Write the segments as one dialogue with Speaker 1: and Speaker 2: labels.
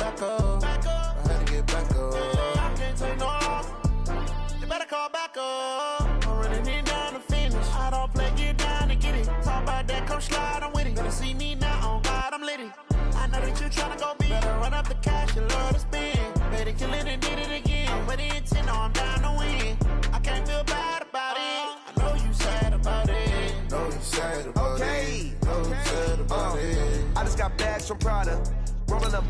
Speaker 1: back up. I had to get back up. I can't take no loss. You better call back up. I'm running it down to finish. I don't play, get down and get it. Talk about that, come slide, I'm with it. Better see me now, on God, I'm litty. I know that you tryna go big. Better run up the cash, you love to spend. Better kill it and did it again. But the intent, no, I'm down to win. I can't feel bad about it. I know you sad about it. Know you sad about it. Know you sad about it.
Speaker 2: I just got bags from Prada. Rolling up.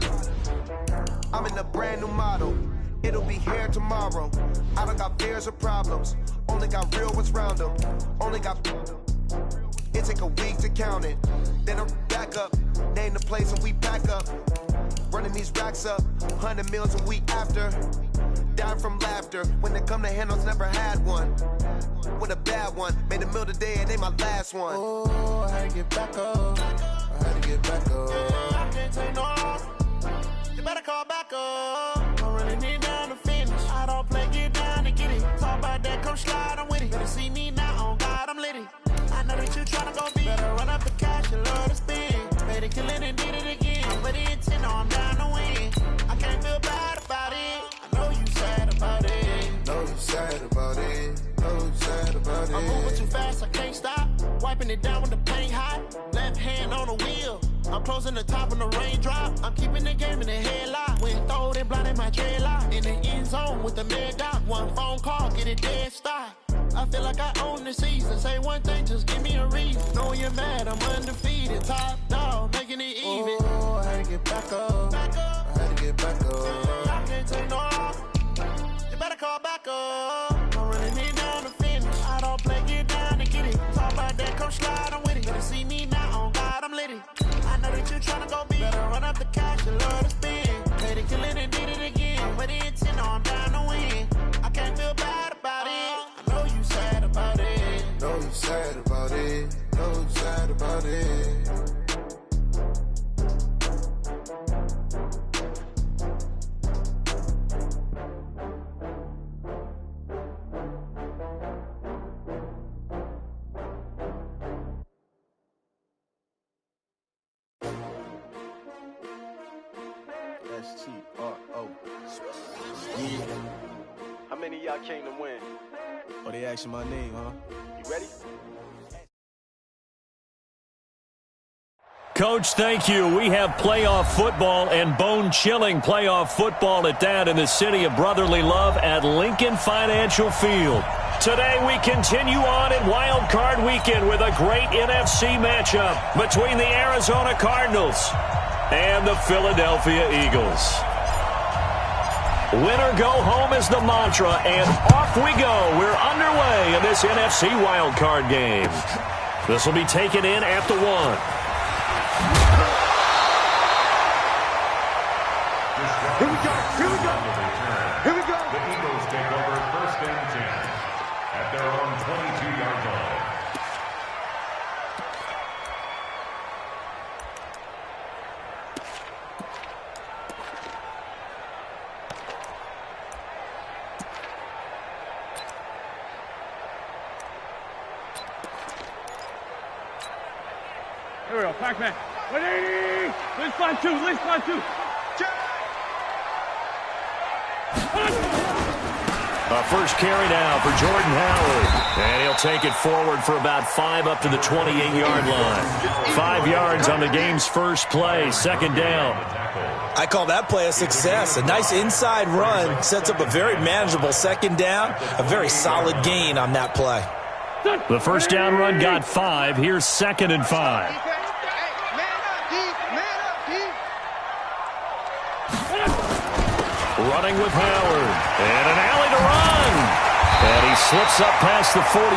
Speaker 2: I'm in a brand new model. It'll be here tomorrow. I don't got fears or problems. Only got real ones round them. Only got. It take a week to count it. Then I'm back up. Name the place and we pack up. Running these racks up. 100 meals a week after. Dying from laughter. When they come to handles, never had one. With a bad one. Made a meal today and they my last one.
Speaker 1: Oh, I had to get back up. I had to get back up. I can't take no loss. You better call back up. I'm running it down to finish. I don't play, get down and get it. Talk about that, come slide, I'm with it. Better see me now, on God, I'm litty. I know that you tryna go big. Better run up the cash, you love to spend. Made it, kill it, and did it again. But the intent, no, I'm down to win. I can't feel bad about it. I know you sad about it. Know you sad about it. Know you sad about it. I'm moving too fast, I can't stop. Wiping it down with the paint hot. Left hand on the wheel. I'm closing the top when the raindrop. I'm keeping the game in the headlock. When throwed and blinded my dreadlock. In the end zone with the mad dot. One phone call, get it dead stop. I feel like I own the season. Say one thing, just give me a reason. Knowing you're mad, I'm undefeated. Top dog, making it even. Oh, I had to get back up. I had to get back up. I can't take no loss. You better call back up. I'm running it down to finish. I don't play, get down and get it. Talk about that, come slide, I'm with it. Better see me now, on God, I'm litty. I know that you tryna go big. Better run up the cash, you love to spend. Made it, kill it, and did it again. But the intent, no, I'm down to win. I can't feel bad about it. I know you sad about it. Know you sad about it. Know you sad about it.
Speaker 3: S-T-R-O. Yeah.
Speaker 4: How many of y'all came to win?
Speaker 3: Oh, they asking my name, huh?
Speaker 4: You ready?
Speaker 5: Coach, thank you. We have playoff football and bone-chilling playoff football at that in the city of brotherly love at Lincoln Financial Field. Today we continue on in Wild Card Weekend with a great NFC matchup between the Arizona Cardinals and the Philadelphia Eagles. Winner go home is the mantra, and off we go. We're underway in this NFC wildcard game. This will be taken in at the 1.
Speaker 6: Here we go. Here we go. Here we go. The Eagles take over 1st and 10 at their own 22-yard line.
Speaker 7: Here we go, Pac-Man. 180! Let's find two, let's find two.
Speaker 5: A first carry now for Jordan Howard. And he'll take it forward for about 5 up to the 28-yard line. 5 yards on the game's first play, 2nd down.
Speaker 8: I call that play a success. A nice inside run sets up a very manageable 2nd down. A very solid gain on that play.
Speaker 5: The first down run got 5. Here's 2nd and 5. Running with Howard. And an alley to run. And he slips up past the 45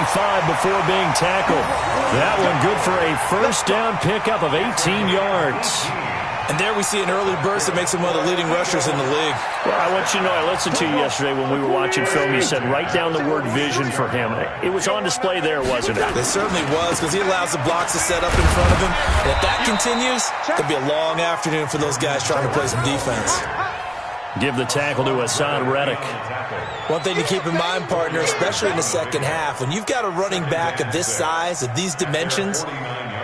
Speaker 5: before being tackled. That one good for a first down pickup of 18 yards.
Speaker 8: And there we see an early burst that makes him one of the leading rushers in the league.
Speaker 5: Well, I want you to know, I listened to you yesterday when we were watching film. You said write down the word vision for him. It was on display there, wasn't it?
Speaker 8: It certainly was, because he allows the blocks to set up in front of him. And if that continues, it could be a long afternoon for those guys trying to play some defense.
Speaker 5: Give the tackle to Hassan Reddick.
Speaker 8: One thing to keep in mind, partner, especially in the second half, when you've got a running back of this size, of these dimensions,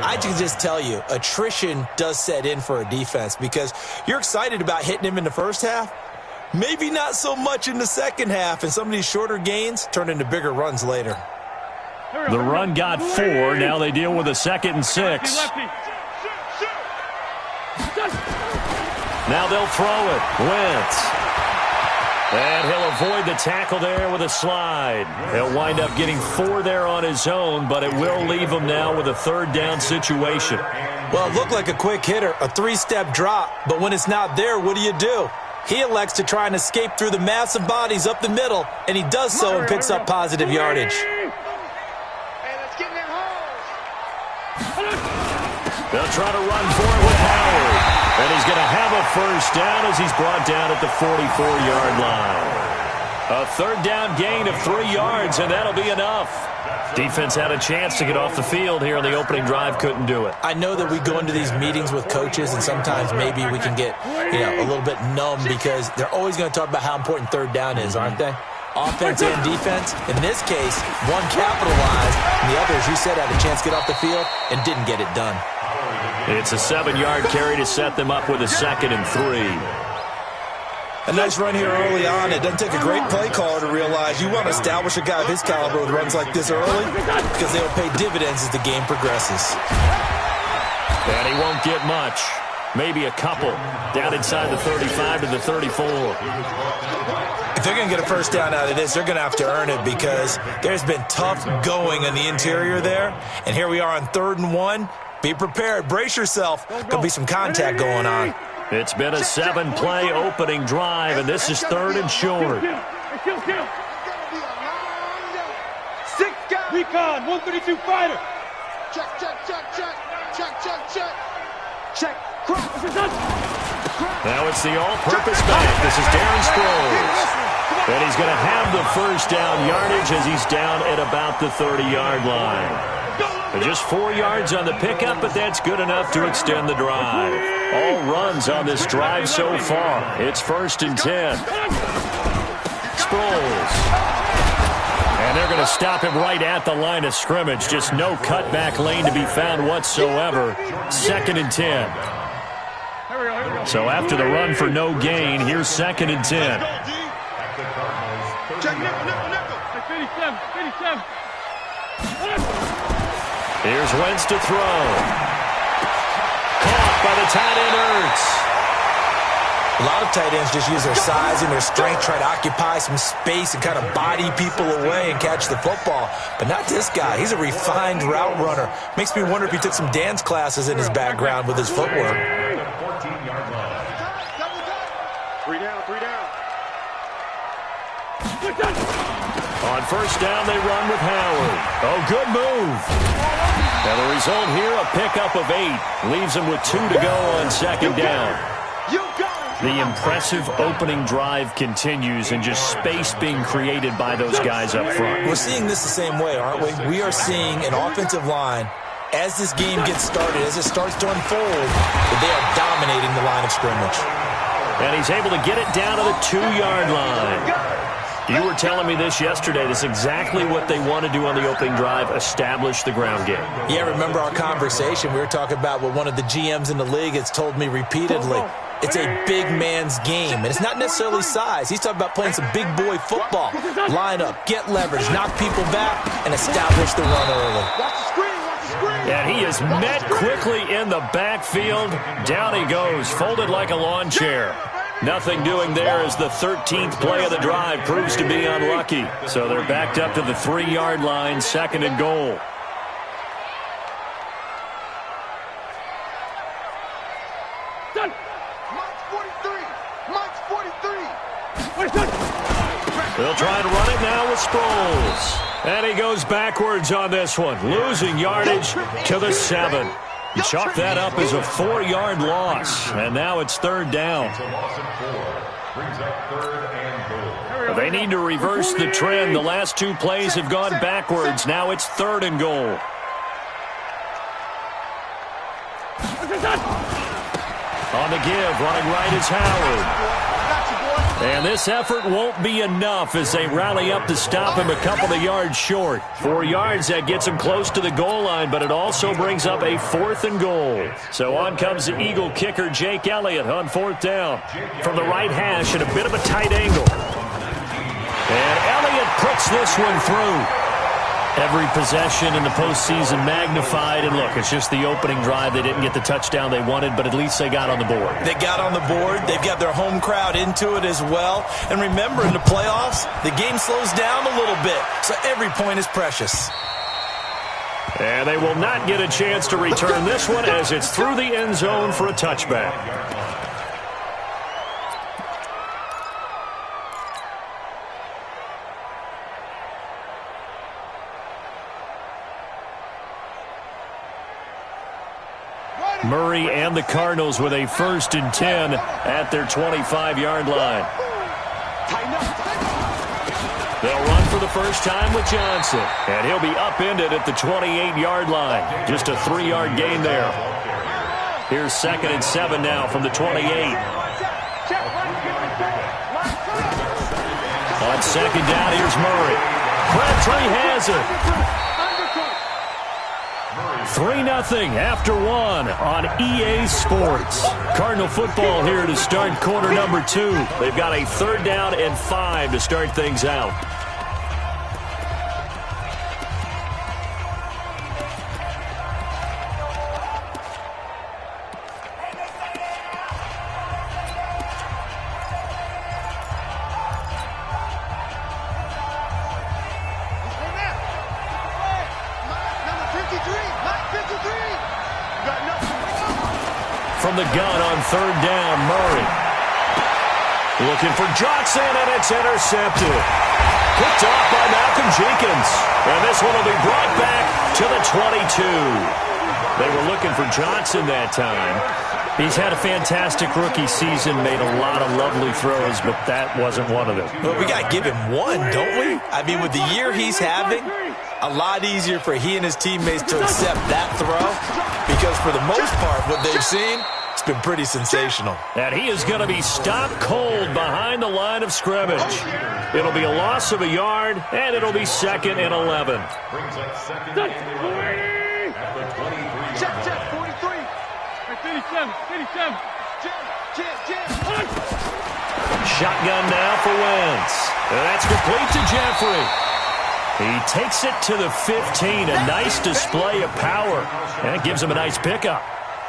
Speaker 8: I can just tell you, attrition does set in for a defense because you're excited about hitting him in the first half. Maybe not so much in the second half, and some of these shorter gains turn into bigger runs later.
Speaker 5: The run got 4. Now they deal with a 2nd and 6. Now they'll throw it. Wentz. And he'll avoid the tackle there with a slide. He'll wind up getting 4 there on his own, but it will leave him now with a 3rd down situation.
Speaker 8: Well, it looked like a quick hitter, a 3-step drop, but when it's not there, what do? He elects to try and escape through the massive bodies up the middle, and he does so and picks up positive yardage.
Speaker 5: They'll try to run for it with Howard. And he's going to have a 1st down as he's brought down at the 44-yard line. A 3rd down gain of 3 yards, and that'll be enough. Defense had a chance to get off the field here in the opening drive, couldn't do it.
Speaker 8: I know that we go into these meetings with coaches, and sometimes maybe we can get a little bit numb because they're always going to talk about how important 3rd down is, aren't they? Offense and defense. In this case, one capitalized, and the other, as you said, had a chance to get off the field and didn't get it done.
Speaker 5: It's a 7-yard carry to set them up with a 2nd and 3.
Speaker 8: A nice run here early on. It doesn't take a great play caller to realize you want to establish a guy of his caliber with runs like this early because they'll pay dividends as the game progresses.
Speaker 5: And he won't get much. Maybe a couple. Down inside the 35 to the 34.
Speaker 8: If they're going to get a 1st down out of this, they're going to have to earn it because there's been tough going on the interior there. And here we are on 3rd and 1. Be prepared. Brace yourself. Could be some contact going on.
Speaker 5: It's been a 7-play opening drive, and this is 3rd and short.
Speaker 7: Recon, 132 fighter.
Speaker 1: Check.
Speaker 5: Now it's the all-purpose back. This is Darren Sproles. And he's going to have the 1st down yardage as he's down at about the 30-yard line. Just 4 yards on the pickup, but that's good enough to extend the drive. All runs on this drive so far. It's 1st and 10. Sproles. And they're going to stop him right at the line of scrimmage. Just no cutback lane to be found whatsoever. 2nd and 10. So after the run for no gain, here's 2nd and 10. Here's Wentz to throw. Caught by the tight end Ertz.
Speaker 8: A lot of tight ends just use their size and their strength, try to occupy some space and kind of body people away and catch the football. But not this guy. He's a refined route runner. Makes me wonder if he took some dance classes in his background with his footwork.
Speaker 6: 14-yard line.
Speaker 7: 3 down.
Speaker 5: On 1st down, they run with Howard. Oh, good move. And the result here, a pickup of 8. Leaves him with 2 to go on 2nd down. The impressive opening drive continues and just space being created by those guys up front.
Speaker 8: We're seeing this the same way, aren't we? We are seeing an offensive line, as this game gets started, as it starts to unfold, that they are dominating the line of scrimmage.
Speaker 5: And he's able to get it down to the 2-yard line. You were telling me this yesterday. This is exactly what they want to do on the opening drive, establish the ground game.
Speaker 8: Yeah, remember our conversation? We were talking about what one of the GMs in the league has told me repeatedly. It's a big man's game, and it's not necessarily size. He's talking about playing some big boy football. Line up, get leverage, knock people back, and establish the run early.
Speaker 5: And he is met quickly in the backfield. Down he goes, folded like a lawn chair. Nothing doing there as the 13th play of the drive proves to be unlucky. So they're backed up to the 3-yard line, 2nd and goal. They'll try and run it now with Sproles. And he goes backwards on this one, losing yardage to the 7. Chalk that up as a 4-yard loss, and now it's 3rd down. They need to reverse the trend. The last 2 plays have gone backwards. Now it's 3rd and goal. On the give, running right is Howard. And this effort won't be enough as they rally up to stop him a couple of yards short. 4 yards, that gets him close to the goal line, but it also brings up a 4th and goal. So on comes the Eagle kicker, Jake Elliott, on 4th down. From the right hash at a bit of a tight angle. And Elliott puts this one through. Every possession in the postseason magnified. And look, it's just the opening drive. They didn't get the touchdown they wanted, but at least they got on the board.
Speaker 8: They got on the board. They've got their home crowd into it as well. And remember, in the playoffs, the game slows down a little bit, so every point is precious.
Speaker 5: And they will not get a chance to return this one as it's through the end zone for a touchback. Murray and the Cardinals with a 1st and 10 at their 25-yard line. They'll run for the first time with Johnson, and he'll be upended at the 28-yard line. Just a 3-yard gain there. Here's 2nd and 7 now from the 28. On 2nd down, here's Murray. Crabtree has it. 3-0 after 1 on EA Sports. Cardinal football here to start quarter number 2. They've got a 3rd down and 5 to start things out. From the gun on 3rd down, Murray. Looking for Johnson, and it's intercepted. Picked off by Malcolm Jenkins. And this one will be brought back to the 22. They were looking for Johnson that time. He's had a fantastic rookie season, made a lot of lovely throws, but that wasn't one of them.
Speaker 8: Well, we got to give him one, don't we? I mean, with the year he's having, a lot easier for he and his teammates to accept that throw because for the most part, what they've seen, it's been pretty sensational.
Speaker 5: And he is going to be stopped cold behind the line of scrimmage. It'll be a loss of a yard, and it'll be 2nd and 11.
Speaker 6: Brings up 2nd and 11 at the 23.
Speaker 7: Check, 43. 57.
Speaker 5: Shotgun now for Wentz. And that's complete to Jeffrey. He takes it to the 15. A nice display of power. And it gives him a nice pickup.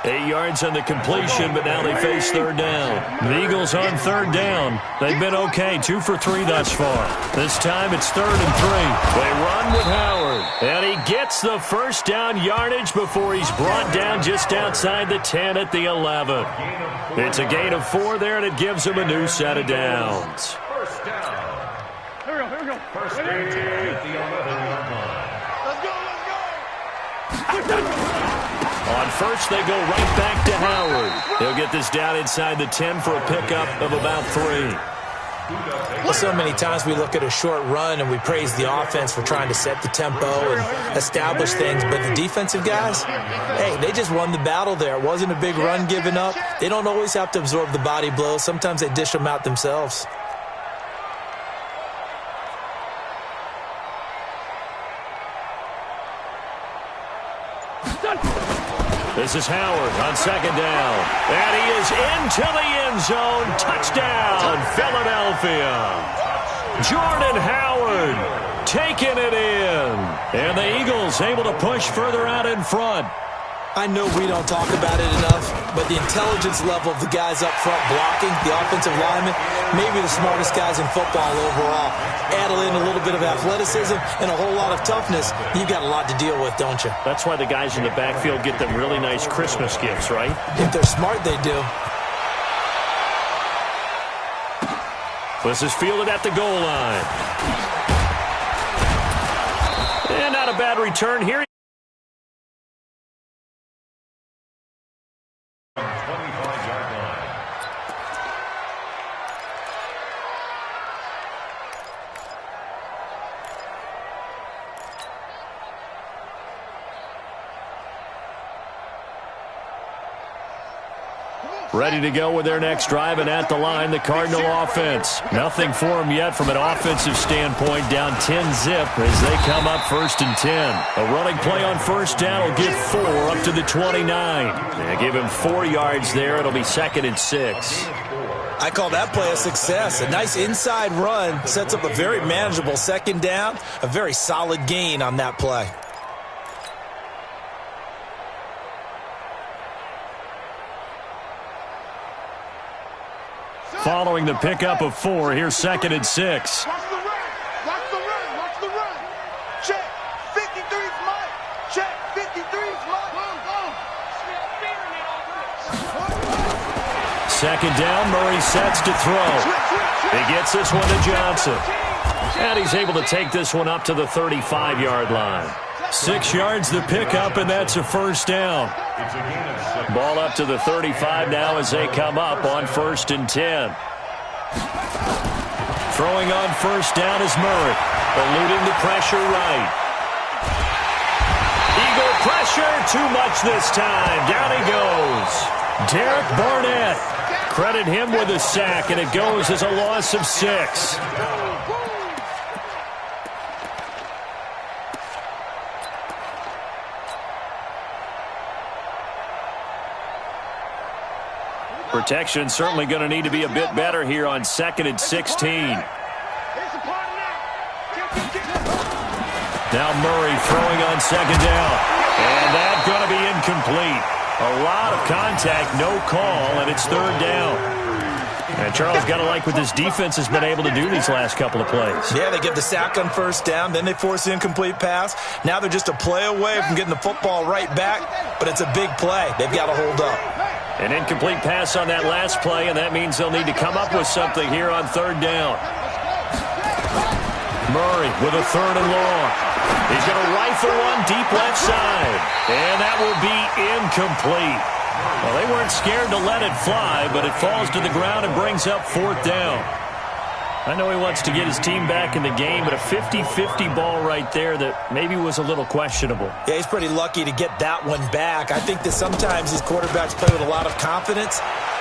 Speaker 5: 8 yards on the completion, but now they face 3rd down. The Eagles on 3rd down. They've been okay, 2 for 3 thus far. This time it's 3rd and 3. They run with Howard. And he gets the 1st down yardage before he's brought down just outside the 10 at the 11. It's a gain of 4 there, and it gives him a new set of downs.
Speaker 6: First down.
Speaker 7: Here we go.
Speaker 6: First and 10 at the 11-yard line.
Speaker 7: Let's go.
Speaker 5: On first, they go right back to Howard. He'll get this down inside the 10 for a pickup of about 3.
Speaker 8: Well, so many times we look at a short run and we praise the offense for trying to set the tempo and establish things, but the defensive guys, hey, they just won the battle there. It wasn't a big run given up. They don't always have to absorb the body blows. Sometimes they dish them out themselves.
Speaker 5: This is Howard on 2nd down. And he is into the end zone. Touchdown, Philadelphia. Jordan Howard taking it in. And the Eagles able to push further out in front.
Speaker 8: I know we don't talk about it enough, but the intelligence level of the guys up front blocking, the offensive linemen, maybe the smartest guys in football overall. Add in a little bit of athleticism and a whole lot of toughness, you've got a lot to deal with, don't you?
Speaker 5: That's why the guys in the backfield get them really nice Christmas gifts, right?
Speaker 8: If they're smart, they do.
Speaker 5: This is fielded at the goal line. And not a bad return here.
Speaker 6: 25-yard line.
Speaker 5: Ready to go with their next drive, and at the line, the Cardinal offense. Nothing for them yet from an offensive standpoint, down 10-zip as they come up 1st and 10. A running play on first down will get 4 up to the 29. They give him 4 yards there. It'll be 2nd and 6.
Speaker 8: I call that play a success. A nice inside run sets up a very manageable 2nd down, a very solid gain on that play.
Speaker 5: Following the pickup of 4, here's 2nd and 6.
Speaker 1: Watch the run. Watch the run. Watch the run. Check. 53's mine. Check. 53's mine.
Speaker 5: Second down, Murray sets to throw. He gets this one to Johnson. And he's able to take this one up to the 35-yard line. 6 yards the pickup, and that's a first down. Ball up to the 35 now as they come up on 1st and 10. Throwing on first down is Murray, eluding the pressure right. Eagle pressure, too much this time. Down he goes. Derek Barnett. Credit him with a sack, and it goes as a loss of 6. Protection certainly going to need to be a bit better here on 2nd and 16. Now Murray throwing on 2nd down. And that's going to be incomplete. A lot of contact, no call, and it's 3rd down. And Charles, got to like what this defense has been able to do these last couple of plays.
Speaker 8: Yeah, they get the sack on first down, then they force the incomplete pass. Now they're just a play away from getting the football right back, but it's a big play. They've got to hold up.
Speaker 5: An incomplete pass on that last play, and that means they'll need to come up with something here on 3rd down. Murray with a 3rd and long. He's going to rifle one deep left side, and that will be incomplete. Well, they weren't scared to let it fly, but it falls to the ground and brings up 4th down. I know he wants to get his team back in the game, but a 50-50 ball right there that maybe was a little questionable.
Speaker 8: Yeah, he's pretty lucky to get that one back. I think that sometimes these quarterbacks play with a lot of confidence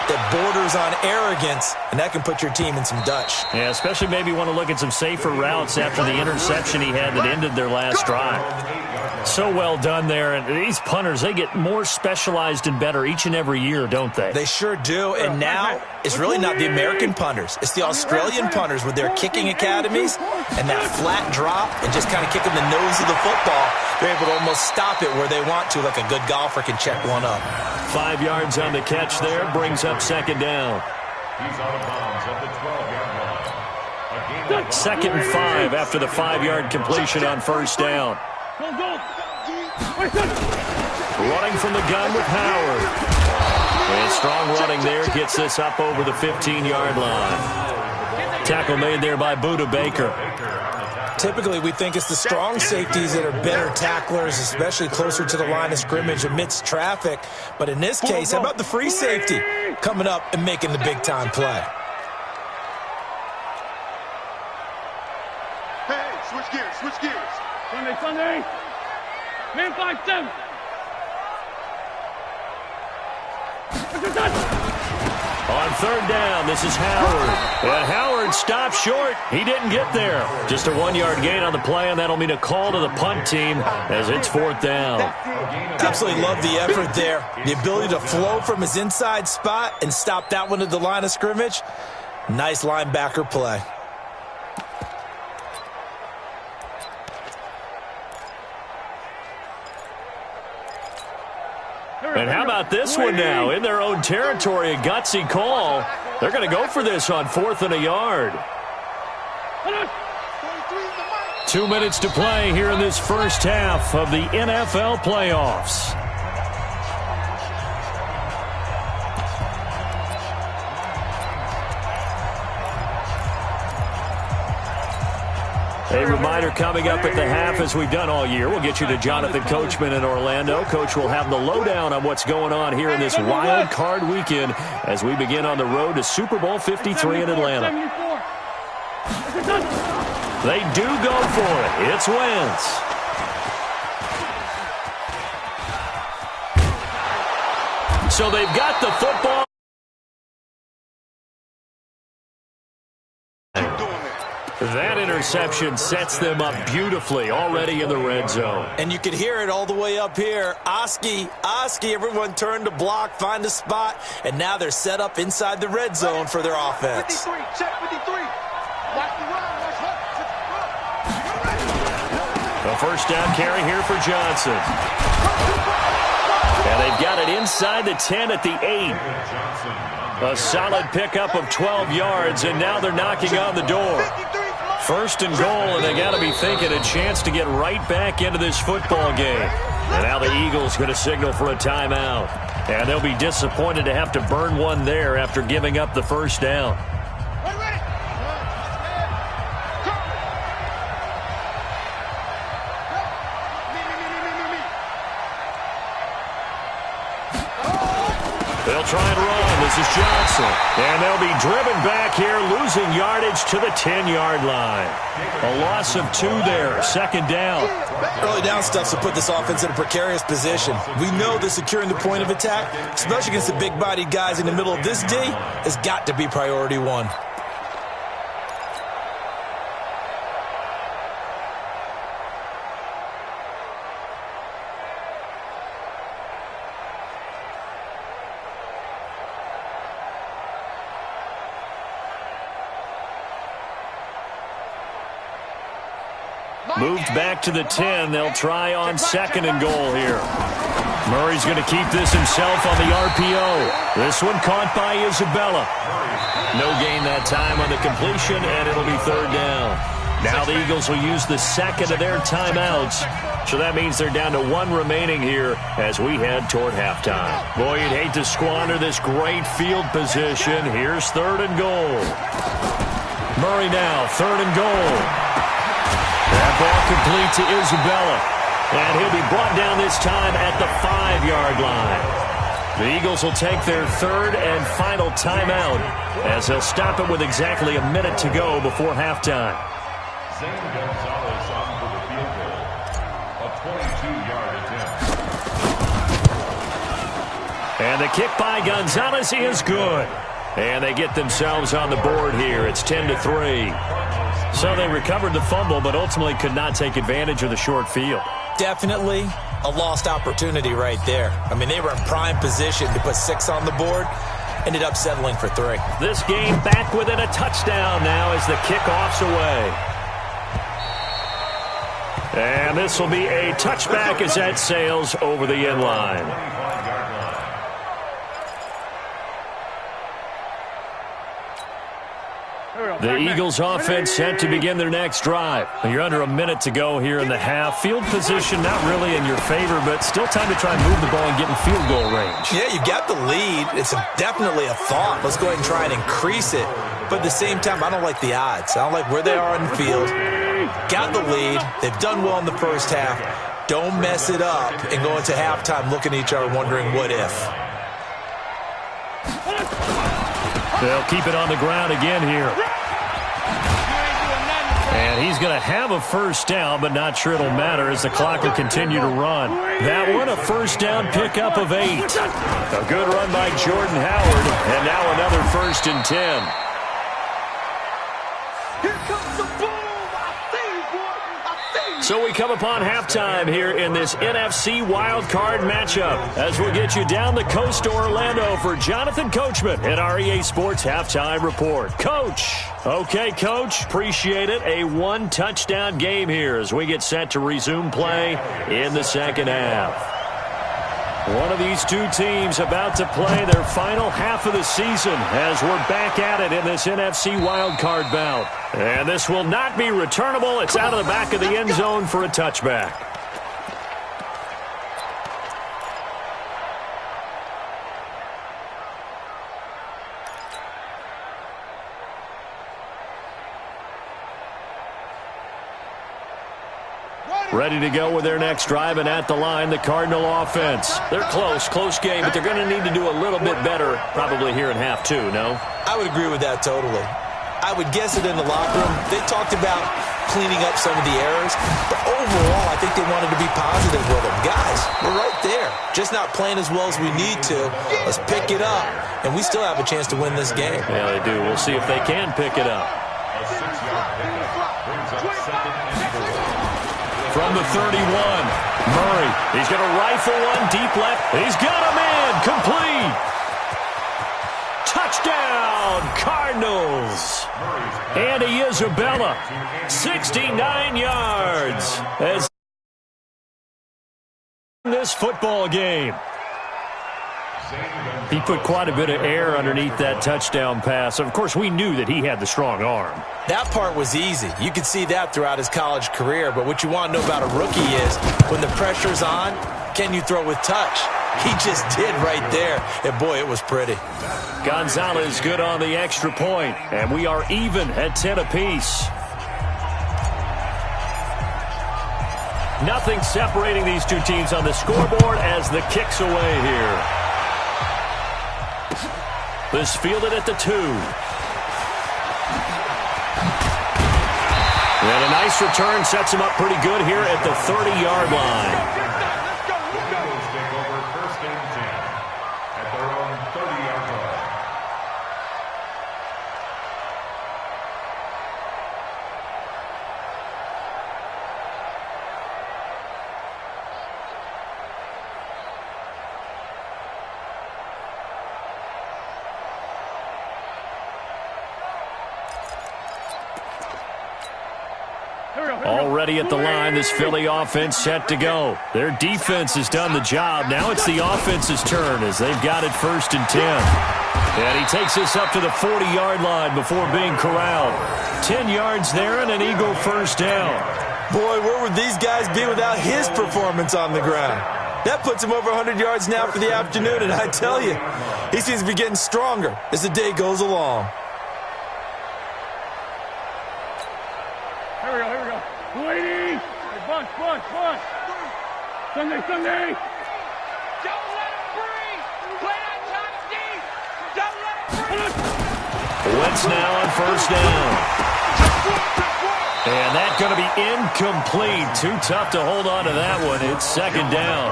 Speaker 8: that borders on arrogance, and that can put your team in some Dutch.
Speaker 5: Yeah, especially maybe want to look at some safer routes after the interception he had that ended their last drive. So well done there. And these punters, they get more specialized and better each and every year, don't they?
Speaker 8: They sure do. And now it's really not the American punters. It's the Australian punters with their kicking academies and that flat drop and just kind of kicking the nose of the football. They're able to almost stop it where they want to, like a good golfer can check one up.
Speaker 5: 5 yards on the catch there, brings up 2nd down.
Speaker 6: He's out of bounds at the 12-yard line.
Speaker 5: 2nd and 5 after the 5-yard completion on first down. Running from the gun with Howard. And strong running there gets this up over the 15-yard line. Tackle made there by Buda Baker.
Speaker 8: Typically, we think it's the strong safeties that are better tacklers, especially closer to the line of scrimmage amidst traffic. But in this case, how about the free safety coming up and making the big-time play?
Speaker 1: Hey, switch gears, switch gears.
Speaker 7: Sunday. Man 5-7.
Speaker 5: On 3rd down, this is Howard. And Howard stopped short. He didn't get there. Just a 1-yard gain on the play, and that'll mean a call to the punt team as it's 4th down.
Speaker 8: Absolutely love the effort there. The ability to flow from his inside spot and stop that one at the line of scrimmage. Nice linebacker play.
Speaker 5: And how about this one now? In their own territory, a gutsy call. They're going to go for this on 4th and a yard. 2 minutes to play here in this first half of the NFL playoffs. A reminder coming up at the half, as we've done all year. We'll get you to Jonathan Coachman in Orlando. Coach will have the lowdown on what's going on here in this wild card weekend as we begin on the road to Super Bowl 53 in Atlanta. They do go for it. It's Wentz. So they've got the football. That interception sets them up beautifully already in the red zone.
Speaker 8: And you could hear it all the way up here. Oski, everyone turned to block, find a spot, and now they're set up inside the red zone for their offense.
Speaker 7: 53, check 53. Watch the run, watch
Speaker 5: A first down carry here for Johnson. And they've got it inside the 10 at the 8. A solid pickup of 12 yards, and now they're knocking on the door. First and goal, and they got to be thinking a chance to get right back into this football game. And now the Eagles going to signal for a timeout. And they'll be disappointed to have to burn one there after giving up the first down. They'll try and run. This is Johnson. And they'll be driven back here, losing yardage to the 10-yard line. A loss of 2 there. Second down.
Speaker 8: Early down stuff to put this offense in a precarious position. We know that securing the point of attack, especially against the big-bodied guys in the middle of this D, has got to be priority 1.
Speaker 5: Moved back to the 10. They'll try on second and goal here. Murray's going to keep this himself on the RPO. This one caught by Isabella. No gain that time on the completion, and it'll be third down. Now the Eagles will use the second of their timeouts. So that means they're down to 1 remaining here as we head toward halftime. Boy, you'd hate to squander this great field position. Here's third and goal. Murray now, third and goal. That ball complete to Isabella. And he'll be brought down this time at the 5-yard line. The Eagles will take their third and final timeout as they'll stop it with exactly a minute to go before halftime.
Speaker 6: Zane Gonzalez on for the field goal. A 22-yard attempt.
Speaker 5: And the kick by Gonzalez is good. And they get themselves on the board here. It's 10-3. So they recovered the fumble, but ultimately could not take advantage of the short field.
Speaker 8: Definitely a lost opportunity right there. I mean, they were in prime position to put 6 on the board. Ended up settling for 3.
Speaker 5: This game back within a touchdown now as the kickoff's away. And this will be a touchback as that sails over the end line. The Eagles offense set to begin their next drive. You're under a minute to go here in the half. Field position not really in your favor, but still time to try and move the ball and get in field goal range.
Speaker 8: Yeah, you got the lead. It's definitely a thought. Let's go ahead and try and increase it. But at the same time, I don't like the odds. I don't like where they are in the field. Got the lead. They've done well in the first half. Don't mess it up and go into halftime looking at each other wondering what if.
Speaker 5: They'll keep it on the ground again here. And he's going to have a first down, but not sure it'll matter as the clock will continue to run. That one, a first down pickup of 8. A good run by Jordan Howard, and now another 1st and 10.
Speaker 7: Here comes the boom. I see you, boy. I see you.
Speaker 5: So we come upon halftime here in this NFC wildcard matchup as we'll get you down the coast to Orlando for Jonathan Coachman at our EA Sports Halftime Report. Coach. Okay, Coach. Appreciate it. A 1-touchdown game here as we get set to resume play in the second half. One of these two teams about to play their final half of the season as we're back at it in this NFC wildcard bout. And this will not be returnable. It's out of the back of the end zone for a touchback. Ready to go with their next drive, and at the line, the Cardinal offense. They're close game, but they're going to need to do a little bit better probably here in half 2, no?
Speaker 8: I would agree with that totally. I would guess it in the locker room. They talked about cleaning up some of the errors, but overall, I think they wanted to be positive with them. Guys, we're right there. Just not playing as well as we need to. Let's pick it up, and we still have a chance to win this game.
Speaker 5: Yeah, they do. We'll see if they can pick it up.
Speaker 6: A 6-yard pickup brings up 2nd and 4.
Speaker 5: From the 31, Murray. He's going to rifle one deep left. He's got a man. Complete. Touchdown, Cardinals. Andy Isabella, 69 yards. As this football game. He put quite a bit of air underneath that touchdown pass. Of course, we knew that he had the strong arm.
Speaker 8: That part was easy. You could see that throughout his college career. But what you want to know about a rookie is when the pressure's on, can you throw with touch? He just did right there. And, boy, it was pretty.
Speaker 5: Gonzalez good on the extra point. And we are even at 10 apiece. Nothing separating these two teams on the scoreboard as the kick's away here. This fielded at the 2. And a nice return sets him up pretty good here at the 30-yard line.
Speaker 6: Eagles take over 1st and 10 at their own 30-yard line.
Speaker 5: Already at the line, this Philly offense set to go. Their defense has done the job. Now it's the offense's turn as they've got it 1st and 10. And he takes this up to the 40-yard line before being corralled. 10 yards there and an Eagle 1st down.
Speaker 8: Boy, where would these guys be without his performance on the ground? That puts him over 100 yards now for the afternoon, and I tell you, he seems to be getting stronger as the day goes along.
Speaker 7: Here we go. 280. Hey, bunch. Sunday. Don't let him free. Play that time deep. Don't let him free.
Speaker 5: Wentz now on 1st down. And that's going to be incomplete. Too tough to hold on to that one. It's 2nd down.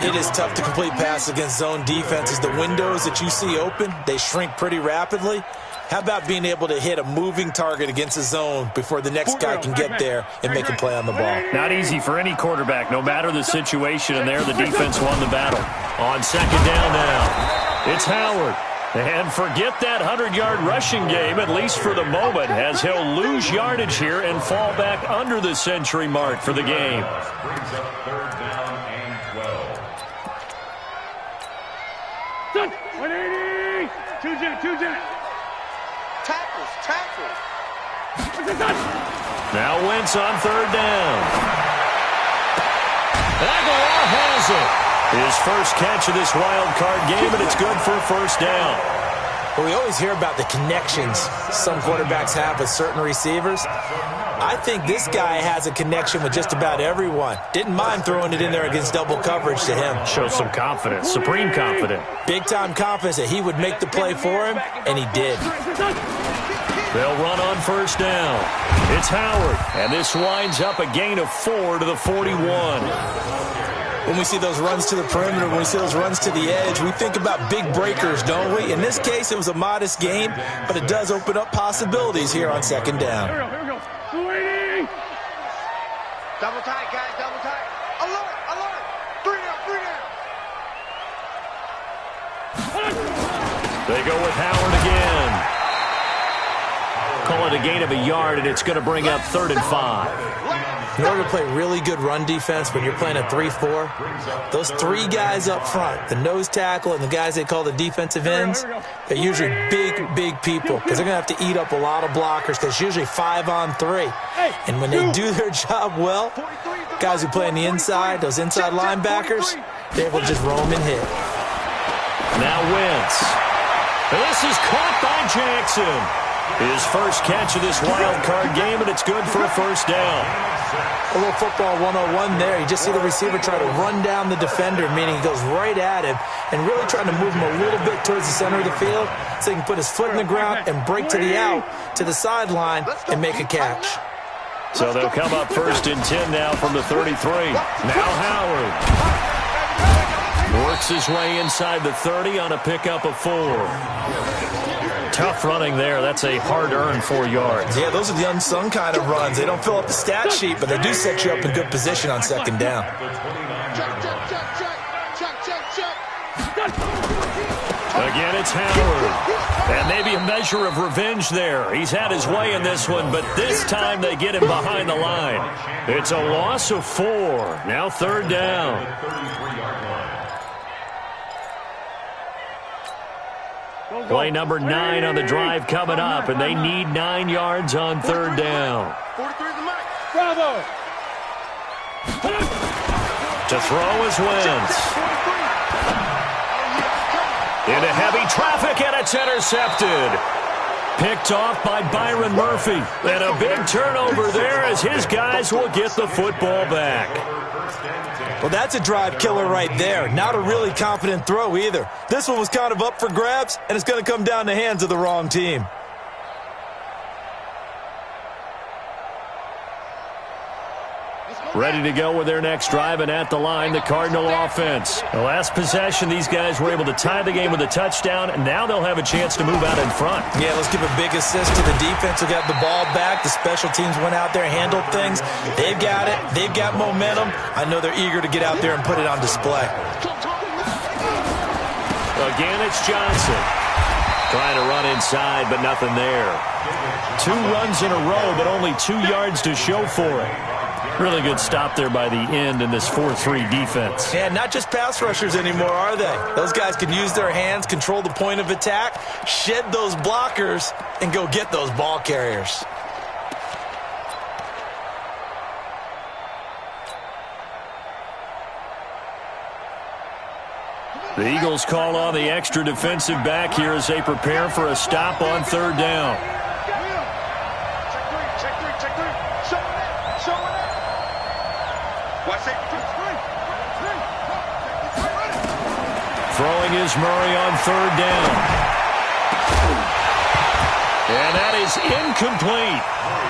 Speaker 8: It is tough to complete passes against zone defenses. The windows that you see open, they shrink pretty rapidly. How about being able to hit a moving target against a zone before the next guy can get there and make a play on the ball?
Speaker 5: Not easy for any quarterback, no matter the situation, and there the defense won the battle. On 2nd down now, it's Howard. And forget that 100-yard rushing game, at least for the moment, as he'll lose yardage here and fall back under the century mark for the game.
Speaker 6: Brings up 3rd down and 12.
Speaker 7: 180. Two jet. Tackles.
Speaker 5: Now Wentz on 3rd down. Aguilar has it. His first catch of this wild card game, and it's good for a 1st down.
Speaker 8: But we always hear about the connections some quarterbacks have with certain receivers. I think this guy has a connection with just about everyone. Didn't mind throwing it in there against double coverage to him.
Speaker 5: Shows some confidence, supreme confidence.
Speaker 8: Big-time confidence that he would make the play for him, and he did.
Speaker 5: They'll run on 1st down. It's Howard, and this winds up a gain of 4 to the 41.
Speaker 8: When we see those runs to the perimeter, when we see those runs to the edge, we think about big breakers, don't we? In this case, it was a modest game, but it does open up possibilities here on 2nd down.
Speaker 7: Here we go. 280.
Speaker 2: Double tight, guys, double tight. Alert. 3 down.
Speaker 5: They go with Howard again. Call it a gain of a yard, and it's going to bring up 3rd and 5.
Speaker 8: In order to play really good run defense when you're playing a 3-4, those 3 guys up front, the nose tackle and the guys they call the defensive ends, they're usually big people because they're going to have to eat up a lot of blockers because it's usually 5-on-3. And when they do their job well, guys who play on the inside, those inside linebackers, they're able to just roam and hit.
Speaker 5: Now Wentz. This is caught by Jackson. His first catch of this wild card game, and it's good for a 1st down.
Speaker 8: A little football 101 there. You just see the receiver try to run down the defender, meaning he goes right at him and really trying to move him a little bit towards the center of the field so he can put his foot in the ground and break to the out, to the sideline, and make a catch.
Speaker 5: So they'll come up 1st and 10 now from the 33. Now Howard works his way inside the 30 on a pickup of 4. Tough running there. That's a hard-earned 4 yards.
Speaker 8: Yeah, those are the unsung kind of runs. They don't fill up the stat sheet, but they do set you up in good position on second down.
Speaker 5: Again, it's Howard. And maybe a measure of revenge there. He's had his way in this one, but this time they get him behind the line. It's a loss of 4. Now third down. Play number 9 on the drive coming up, and they need 9 yards on third down.
Speaker 7: Bravo!
Speaker 5: To throw is Wentz. Into heavy traffic, and it's intercepted. Picked off by Byron Murphy. And a big turnover there as his guys will get the football back.
Speaker 8: Well, that's a drive killer right there. Not a really confident throw either. This one was kind of up for grabs, and it's going to come down the hands of the wrong team.
Speaker 5: Ready to go with their next drive, and at the line, the Cardinal offense. The last possession, these guys were able to tie the game with a touchdown, and now they'll have a chance to move out in front.
Speaker 8: Yeah, let's give a big assist to the defense who got the ball back. The special teams went out there and handled things. They've got it. They've got momentum. I know they're eager to get out there and put it on display.
Speaker 5: Again, it's Johnson. Trying to run inside, but nothing there. 2 runs in a row, but only 2 yards to show for it. Really good stop there by the end in this 4-3 defense.
Speaker 8: Yeah, not just pass rushers anymore, are they? Those guys can use their hands, control the point of attack, shed those blockers, and go get those ball carriers.
Speaker 5: The Eagles call on the extra defensive back here as they prepare for a stop on third down. Throwing is Murray on third down. And that is incomplete.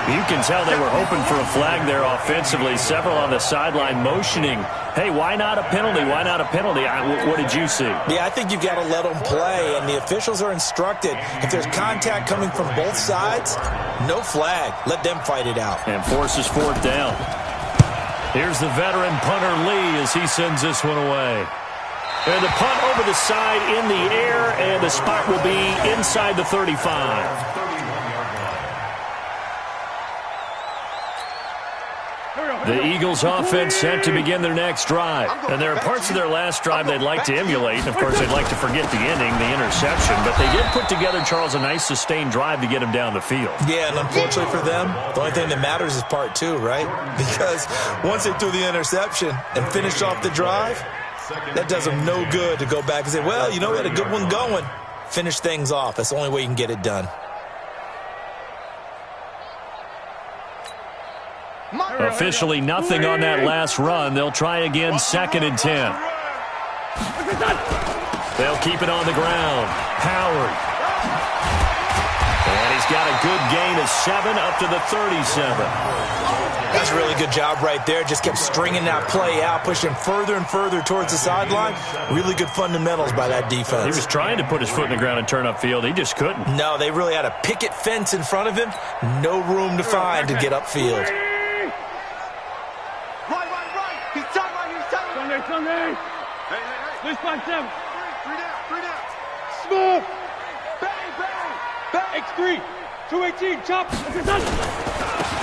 Speaker 5: You can tell they were hoping for a flag there offensively. Several on the sideline motioning, hey, why not a penalty? Why not a penalty? What did you see?
Speaker 8: Yeah, I think you've got to let them play, and the officials are instructed. If there's contact coming from both sides, no flag. Let them fight it out.
Speaker 5: And forces fourth down. Here's the veteran punter Lee as he sends this one away. And the punt over the side in the air, and the spot will be inside the 35. The Eagles offense set to begin their next drive. And there are parts of their last drive they'd like to emulate. And, of course, they'd like to forget the ending, the interception. But they did put together, Charles, a nice sustained drive to get him down the field.
Speaker 8: Yeah, and unfortunately for them, the only thing that matters is part 2, right? Because once they threw the interception and finished off the drive, that does them no good to go back and say, well, you know, we had a good one going. Finish things off. That's the only way you can get it done.
Speaker 5: Officially nothing on that last run. They'll try again, 2nd and 10. They'll keep it on the ground. Howard. And he's got a good gain of 7 up to the 37.
Speaker 8: That's a really good job right there. Just kept stringing that play out, pushing further and further towards the sideline. Really good fundamentals by that defense.
Speaker 5: He was trying to put his foot in the ground and turn upfield. He just couldn't.
Speaker 8: No, they really had a picket fence in front of him. No room to find to get upfield.
Speaker 7: Sunday. This by 7. 3 down. Smooth. Bang. X3. 218. Chop.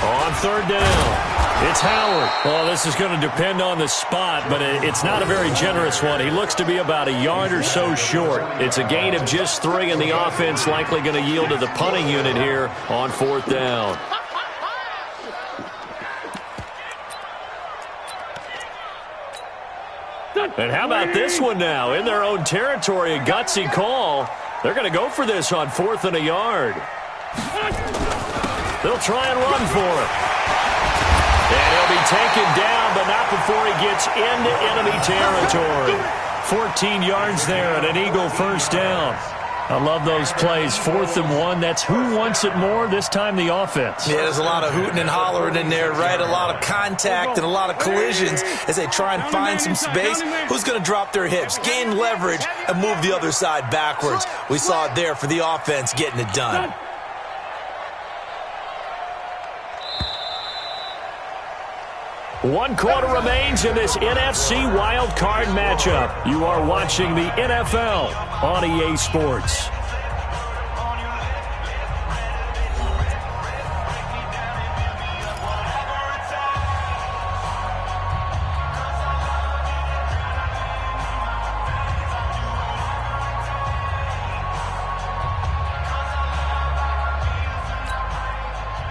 Speaker 5: On third down, it's Howard. Well, this is going to depend on the spot, but it's not a very generous one. He looks to be about a yard or so short. It's a gain of just 3, and the offense likely going to yield to the punting unit here on 4th down. And how about this one now? In their own territory, a gutsy call. They're going to go for this on 4th and a yard. They'll try and run for it. And he'll be taken down, but not before he gets into enemy territory. 14 yards there and an Eagle first down. I love those plays. 4th and 1. That's who wants it more. This time the offense.
Speaker 8: Yeah, there's a lot of hooting and hollering in there, right? A lot of contact and a lot of collisions as they try and find some space. Who's going to drop their hips, gain leverage, and move the other side backwards? We saw it there for the offense getting it done.
Speaker 5: One quarter remains in this NFC wildcard matchup. You are watching the NFL on EA Sports.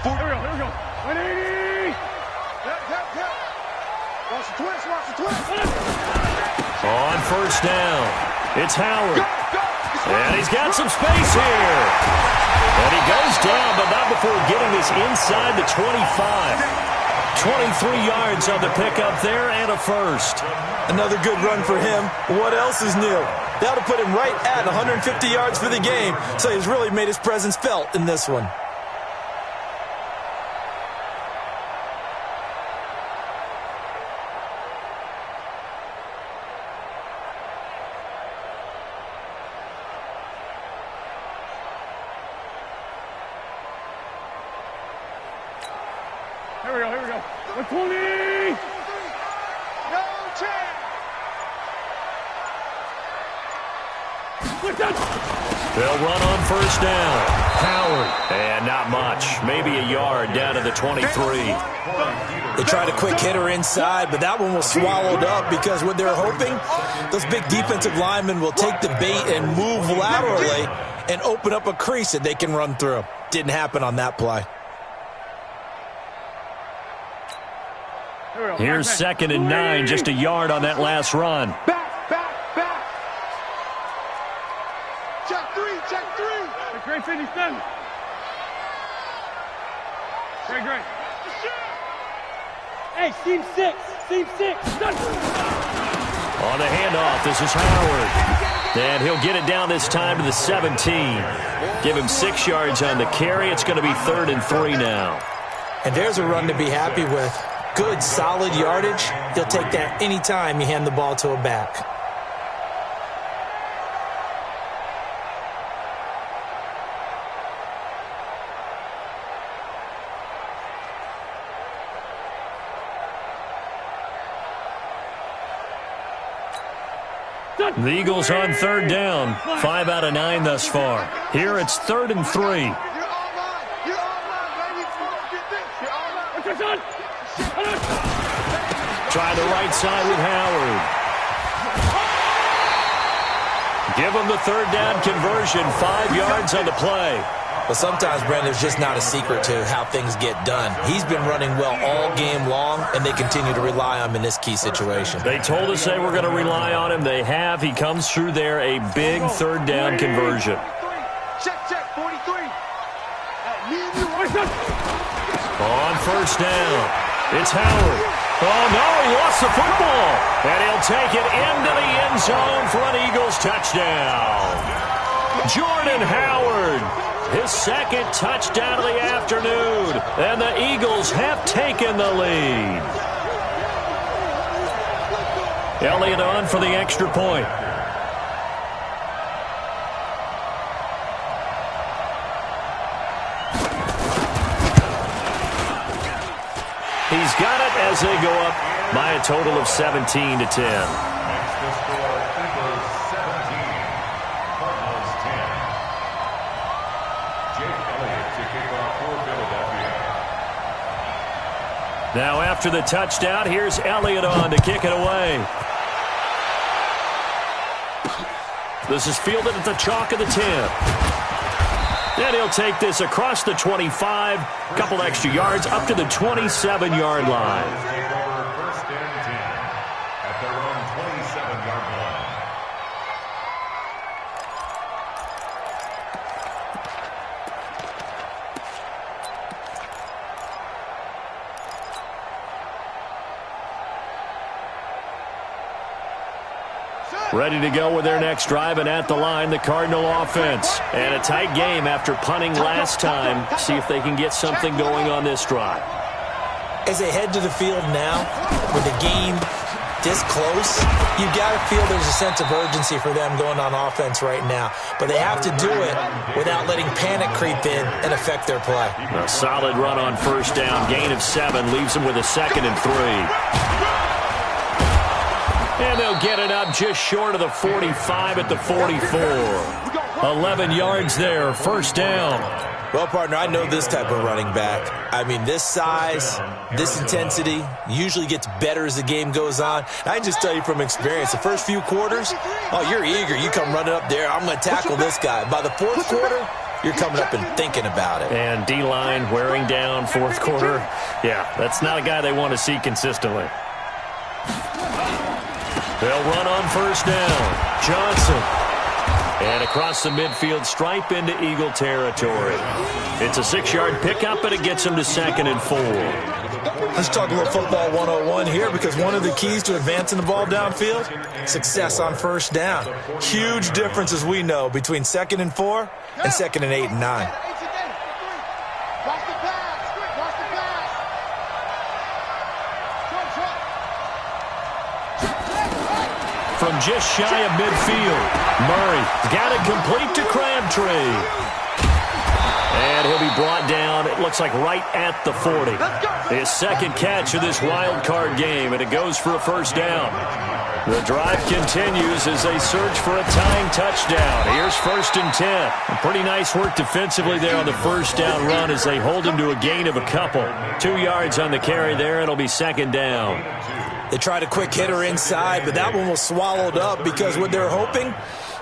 Speaker 7: Here we go. 180.
Speaker 5: On first down, it's Howard. And he's got some space here. And he goes down, but not before getting this inside the 25. 23 yards on the pickup there and a first.
Speaker 8: Another good run for him. What else is new? That'll put him right at 150 yards for the game, so he's really made his presence felt in this one.
Speaker 7: Here we go. 120. No chance.
Speaker 5: They'll run on first down. Howard. And not much. Maybe a yard down to the 23.
Speaker 8: They tried a quick hitter inside, but that one was swallowed up because what they're hoping, those big defensive linemen will take the bait and move laterally and open up a crease that they can run through. Didn't happen on that play.
Speaker 5: Here's 2nd and 9, just a yard on that last run.
Speaker 7: Back. Check three. Great finish done. Great. Hey, seam six. Done.
Speaker 5: On the handoff, this is Howard. And he'll get it down this time to the 17. Give him 6 yards on the carry. It's going to be 3rd and 3 now.
Speaker 8: And there's a run to be happy with. Good, solid yardage. He'll take that anytime you hand the ball to a back.
Speaker 5: The Eagles on 3rd down. 5 out of 9 thus far. Here it's 3rd and 3. Try the right side with Howard. Give him the 3rd down conversion. 5 yards on the play.
Speaker 8: But sometimes, Brent, there's just not a secret to how things get done. He's been running well all game long, and they continue to rely on him in this key situation.
Speaker 5: They told us they were going to rely on him. They have. He comes through there, a big 3rd down conversion.
Speaker 7: Check, 43.
Speaker 5: On first down, it's Howard. Oh, no, he lost the football. And he'll take it into the end zone for an Eagles touchdown. Jordan Howard, his 2nd touchdown of the afternoon. And the Eagles have taken the lead. Elliott on for the extra point. He's got it as they go up by a total of 17-10.
Speaker 6: Next to score, Eagles 17, Cardinals 10. Jake Elliott to kick off for Philadelphia.
Speaker 5: Now after the touchdown, here's Elliott on to kick it away. This is fielded at the chalk of the 10. And he'll take this across the 25, couple extra yards up to the 27-yard line.
Speaker 6: Take over 1st and 10 at their own 27-yard line.
Speaker 7: Set.
Speaker 5: Ready to go with their next drive, and at the line, the Cardinal offense. And a tight game after punting last time. See if they can get something going on this drive.
Speaker 8: As they head to the field now, with the game this close, you got to feel there's a sense of urgency for them going on offense right now. But they have to do it without letting panic creep in and affect their play.
Speaker 5: A solid run on first down. Gain of 7 leaves them with a 2nd and 3. And they'll get it up just short of the 45 at the 44. 11 yards there, first down.
Speaker 8: Well, partner, I know this type of running back. I mean, this size, this intensity usually gets better as the game goes on. I can just tell you from experience, the first few quarters, oh, you're eager. You come running up there, I'm going to tackle this guy. By the fourth quarter, you're coming up and thinking about it.
Speaker 5: And D-line wearing down fourth quarter. Yeah, that's not a guy they want to see consistently. They'll run on first down. Johnson. And across the midfield stripe into Eagle territory. It's a 6-yard pickup, and it gets them to 2nd and 4.
Speaker 8: Let's talk a little football 101 here, because one of the keys to advancing the ball downfield, success on first down. Huge difference, as we know, between 2nd and 4 and 2nd and 8 and 9.
Speaker 5: From just shy of midfield, Murray got it complete to Crabtree. And he'll be brought down, it looks like right at the 40. His 2nd catch of this wild card game, and it goes for a first down. The drive continues as they search for a tying touchdown. Here's 1st and 10. Pretty nice work defensively there on the first down run as they hold him to a gain of a couple. 2 yards on the carry there. It'll be 2nd down.
Speaker 8: They tried a quick hitter inside, but that one was swallowed up because what they're hoping,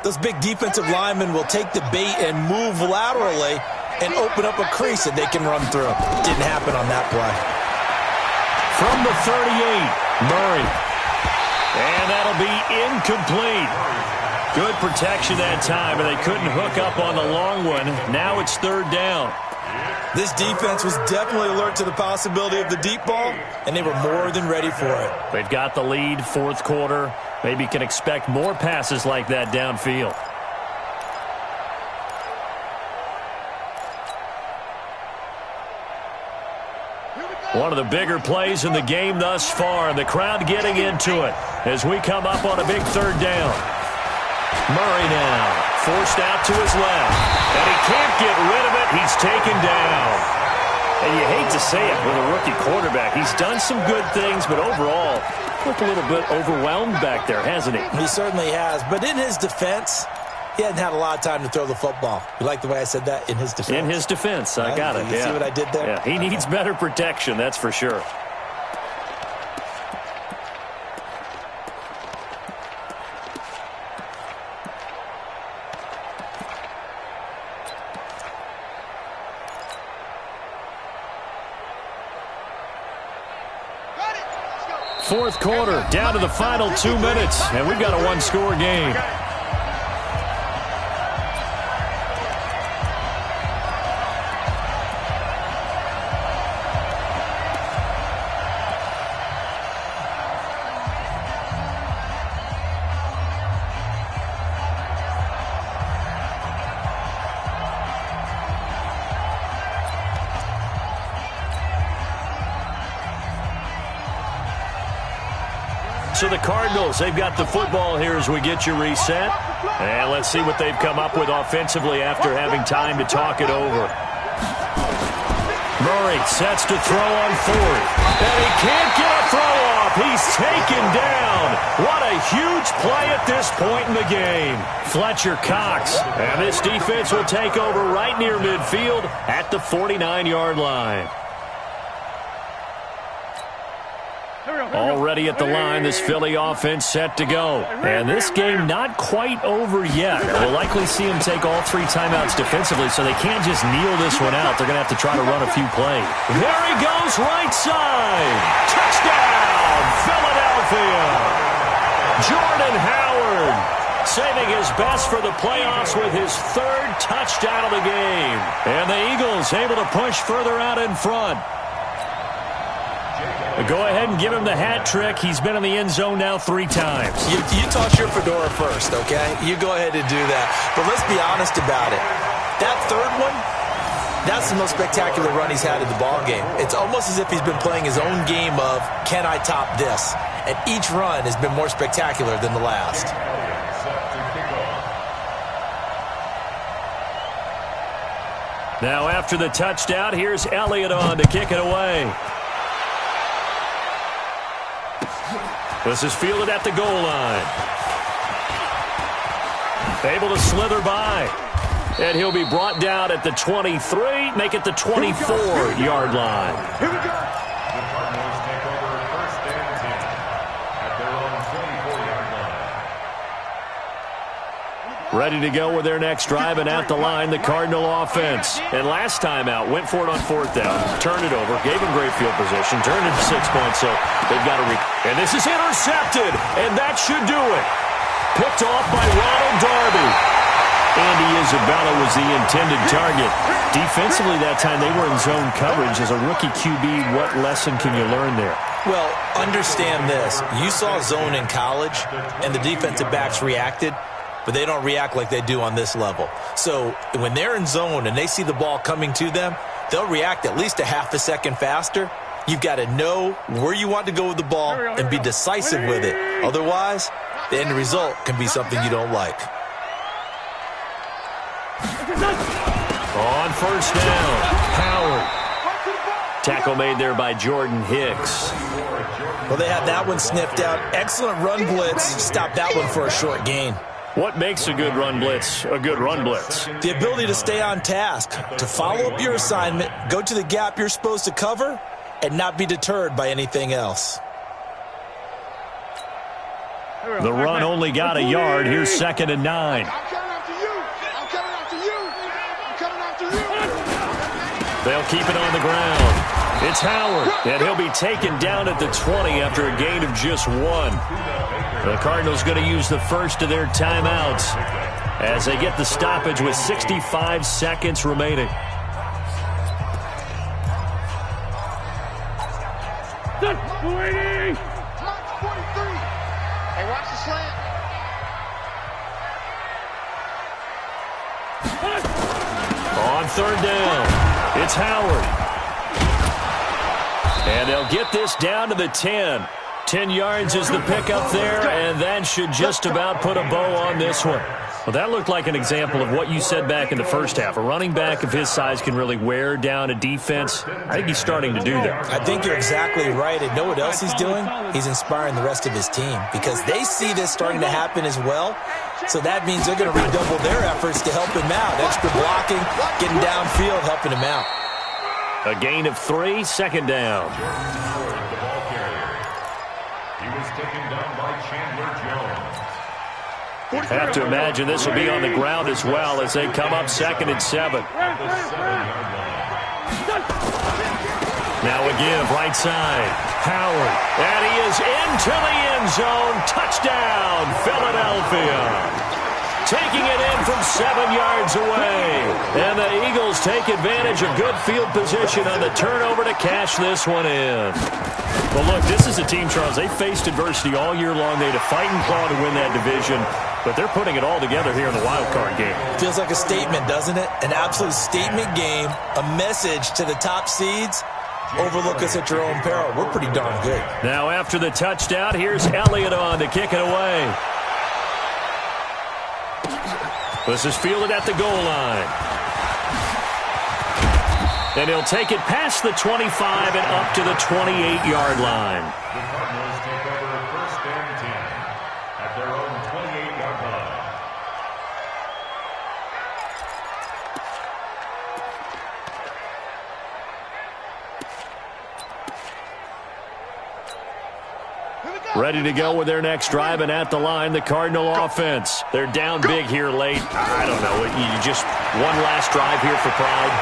Speaker 8: those big defensive linemen will take the bait and move laterally and open up a crease that they can run through. Didn't happen on that play.
Speaker 5: From the 38, Murray. And that'll be incomplete. Good protection that time, and they couldn't hook up on the long one. Now it's 3rd down.
Speaker 8: This defense was definitely alert to the possibility of the deep ball, and they were more than ready for it.
Speaker 5: They've got the lead, fourth quarter. Maybe can expect more passes like that downfield. One of the bigger plays in the game thus far, and the crowd getting into it as we come up on a big 3rd down. Murray now, forced out to his left, and he can't get rid of it. He's taken down. And you hate to say it with a rookie quarterback. He's done some good things, but overall, looked a little bit overwhelmed back there, hasn't he?
Speaker 8: He certainly has, but in his defense, he hadn't had a lot of time to throw the football. You like the way I said that? In his defense.
Speaker 5: In his defense, I got it.
Speaker 8: You see what I did there?
Speaker 5: Yeah, he needs better protection, that's for sure. Fourth quarter, down to the final 2 minutes, and we've got a one-score game. So the Cardinals, they've got the football here as we get you reset. And let's see what they've come up with offensively after having time to talk it over. Murray sets to throw on 4th. And he can't get a throw off. He's taken down. What a huge play at this point in the game. Fletcher Cox. And this defense will take over right near midfield at the 49-yard line. Already at the line, this Philly offense set to go. And this game not quite over yet. We'll likely see them take all 3 timeouts defensively, so they can't just kneel this one out. They're going to have to try to run a few plays. There he goes, right side. Touchdown, Philadelphia. Jordan Howard saving his best for the playoffs with his 3rd touchdown of the game. And the Eagles able to push further out in front. Go ahead and give him the hat trick. He's been in the end zone now 3 times.
Speaker 8: You toss your fedora first, okay? You go ahead and do that. But let's be honest about it. That third one, that's the most spectacular run he's had in the ballgame. It's almost as if he's been playing his own game of, can I top this? And each run has been more spectacular than the last.
Speaker 5: Now after the touchdown, here's Elliott on to kick it away. This is fielded at the goal line. Able to slither by. And he'll be brought down at the 23, make it the 24-yard line.
Speaker 6: Here we go. The Cardinals take over 1st and 10 at their own 24-yard line.
Speaker 5: Ready to go with their next drive, and at the line, the Cardinal offense. And last time out, went for it on 4th down, turned it over, gave him great field position, turned it to 6 points, so they've got to and this is intercepted, and that should do it. Picked off by Ronald Darby. Andy Isabella was the intended target. Defensively that time, they were in zone coverage. As a rookie QB, what lesson can you learn there?
Speaker 8: Well, understand this. You saw zone in college, and the defensive backs reacted, but they don't react like they do on this level. So when they're in zone and they see the ball coming to them, they'll react at least a half a second faster. You've got to know where you want to go with the ball and be decisive with it. Otherwise, the end result can be something you don't like.
Speaker 5: On 1st down, Howard. Tackle made there by Jordan Hicks.
Speaker 8: Well, they had that one sniffed out. Excellent run blitz. Stopped that one for a short gain.
Speaker 5: What makes a good run blitz a good run blitz?
Speaker 8: The ability to stay on task, to follow up your assignment, go to the gap you're supposed to cover, and not be deterred by anything else.
Speaker 5: The run only got a yard. Here's 2nd and 9. They'll keep it on the ground. It's Howard, and he'll be taken down at the 20 after a gain of just 1. The Cardinals going to use the first of their timeouts as they get the stoppage with 65 seconds remaining.
Speaker 7: Hey, watch the slant.
Speaker 5: On 3rd down, it's Howard. And they'll get this down to the 10. 10 yards is the pickup there, and that should just about put a bow on this one. Well, that looked like an example of what you said back in the first half. A running back of his size can really wear down a defense. I think he's starting to do that.
Speaker 8: I think you're exactly right. And know what else he's doing? He's inspiring the rest of his team because they see this starting to happen as well. So that means they're going to redouble their efforts to help him out. Extra blocking, getting downfield, helping him out.
Speaker 5: A gain of 3, 2nd down.
Speaker 6: The ball carrier. He was taken down by Chandler Jones.
Speaker 5: Have to imagine this will be on the ground as well as they come up 2nd and 7. Now a give, right side. Howard, and he is into the end zone. Touchdown, Philadelphia. Taking it in from 7 yards away. And the Eagles take advantage of good field position on the turnover to cash this one in. Well, look, this is a team, Charles. They faced adversity all year long. They had to fight and claw to win that division, but they're putting it all together here in the wild card game.
Speaker 8: Feels like a statement, doesn't it? An absolute statement game, a message to the top seeds. Overlook us at your own peril. We're pretty darn good.
Speaker 5: Now after the touchdown, here's Elliott on to kick it away. This is fielded at the goal line. And he'll take it past the 25 and up to the 28-yard line.
Speaker 6: The Cardinals take over 1st and 10 at their own 28-yard line.
Speaker 7: Here we go.
Speaker 5: Ready to go with their next drive, and at the line, the Cardinal offense. They're down big here late. I don't know. You just one last drive here for pride.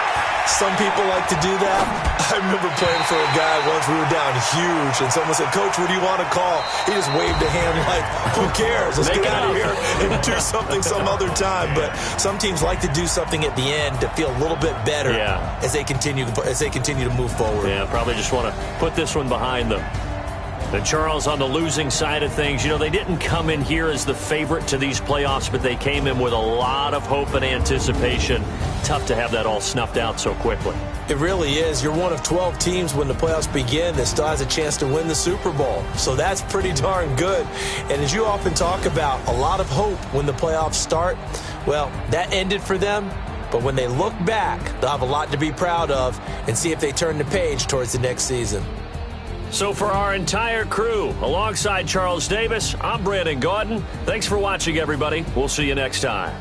Speaker 8: Some people like to do that. I remember playing for a guy once. We were down huge, and someone said, "Coach, what do you want to call?" He just waved a hand like, "Who cares? Let's get out of here and do something some other time." But some teams like to do something at the end to feel a little bit better as they continue to move forward.
Speaker 5: Yeah, probably just want to put this one behind them. And Charles, on the losing side of things, they didn't come in here as the favorite to these playoffs, but they came in with a lot of hope and anticipation. Tough to have that all snuffed out so quickly.
Speaker 8: It really is. You're one of 12 teams when the playoffs begin that still has a chance to win the Super Bowl. So that's pretty darn good. And as you often talk about, a lot of hope when the playoffs start. Well, that ended for them. But when they look back, they'll have a lot to be proud of and see if they turn the page towards the next season.
Speaker 5: So for our entire crew, alongside Charles Davis, I'm Brandon Gaudin. Thanks for watching, everybody. We'll see you next time.